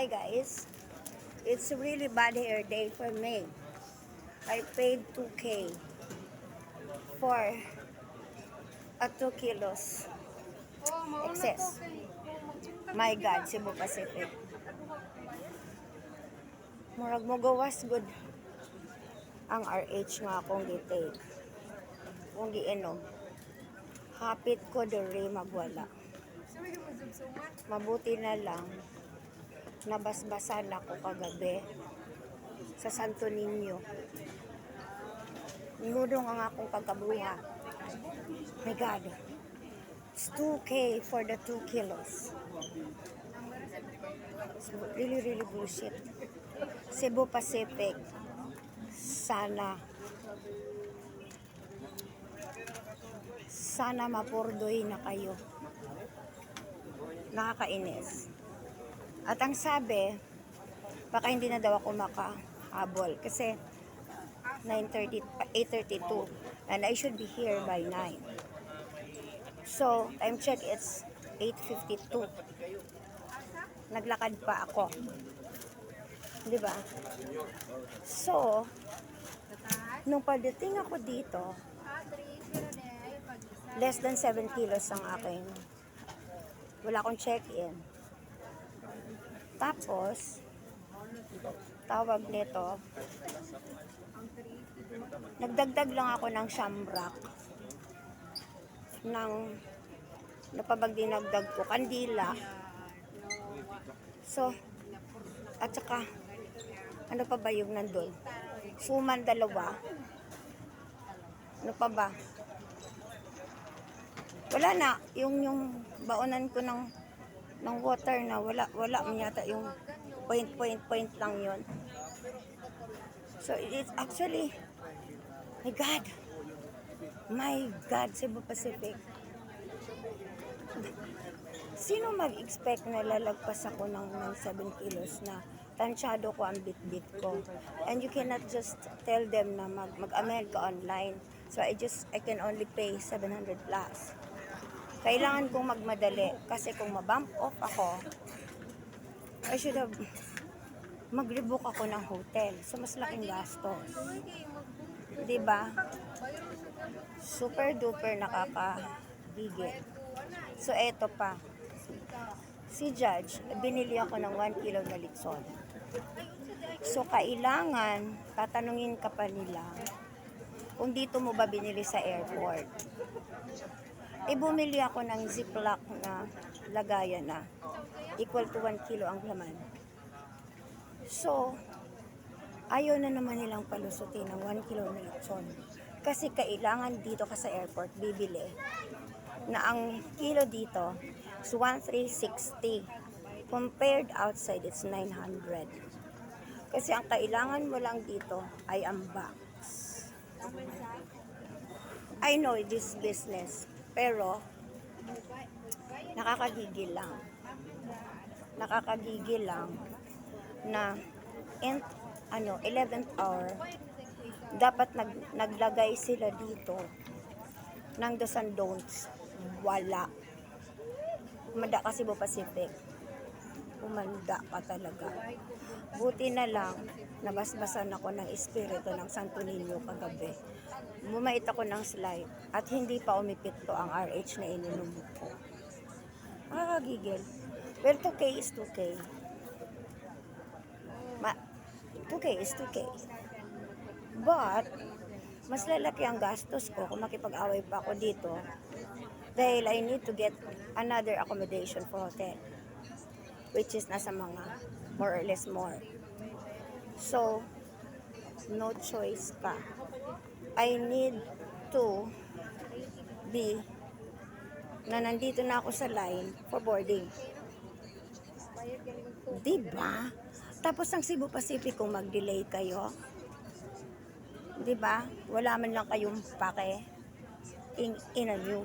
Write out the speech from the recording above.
Hi guys, it's a really bad hair day for me. I paid 2K for a 2 kilos excess. My God, Cebu Pacific. Murag mo gawas good ang RH nga akong gitake. Kung giinom, hapit ko diri magwala. Mabuti na lang, nabasbasan ako kagabi sa Santo Niño. Nudong ang akong pagkabuha. My God, it's 2K for the 2 kilos. It's really bullshit. Cebu Pacific, sana mapurdoy na kayo. Nakakainis. At ang sabi, baka hindi na daw ako makahabol kasi 8:32 and I should be here by 9. So, time check, it's 8:52. Naglakad pa ako. Di ba? So, nung pagdating ako dito, less than 7 kilos ang aking, wala akong check-in. Tapos, tawag nito, nagdagdag lang ako ng shamrock ng napabag dinagdag ko, kandila. So, at saka, ano pa ba yung nandun? Suman 2. Ano pa ba? Wala na. Yung baonan ko ng water na wala man yata yung point lang yun. So, it's actually, my God, Cebu Pacific. Sino mag-expect na lalagpas ako ng 7 kilos na tansyado ko ang bit-bit ko? And you cannot just tell them na mag-amend ka online. So, I can only pay 700 plus. Kailangan kong magmadali kasi kung mabump off ako, I should have mag-rebook ako ng hotel. So, mas laking gastos. Diba? Super duper nakakagigil. So, eto pa. Si Judge, binili ako ng 1 kilo na litson. So, kailangan, tatanungin ka pa nila kung dito mo ba binili sa airport. Bumili ako ng ziplock na lagayan na equal to 1 kilo ang laman. So, ayaw na naman nilang palusutin ng 1 kilo na litson. Kasi kailangan dito ka sa airport bibili na ang kilo dito is 1,360. Compared outside, it's 900. Kasi ang kailangan mo lang dito ay ang box. I know this business, pero nakakagigil lang. Nakakagigil lang na 11th hour, dapat naglagay sila dito ng do's and don'ts. Wala. Umanda ka Cebu Pacific. Umanda ka talaga. Buti na lang, nabasbasan ako ng espiritu ng Santo Niño kagabi. Bumait ako ng slide at hindi pa umipit to ang RH na ininom ko. Nakakagigil. Well, 2K is 2K. 2K is 2K. But, mas lalaki ang gastos ko kung makipag-away pa ako dito dahil I need to get another accommodation for hotel, which is nasa mga more or less more. So, no choice ka. I need to be na nandito na ako sa line for boarding. Diba? Tapos ang Cebu Pacific kung mag-delay kayo, diba? Wala man lang kayong pake in a new.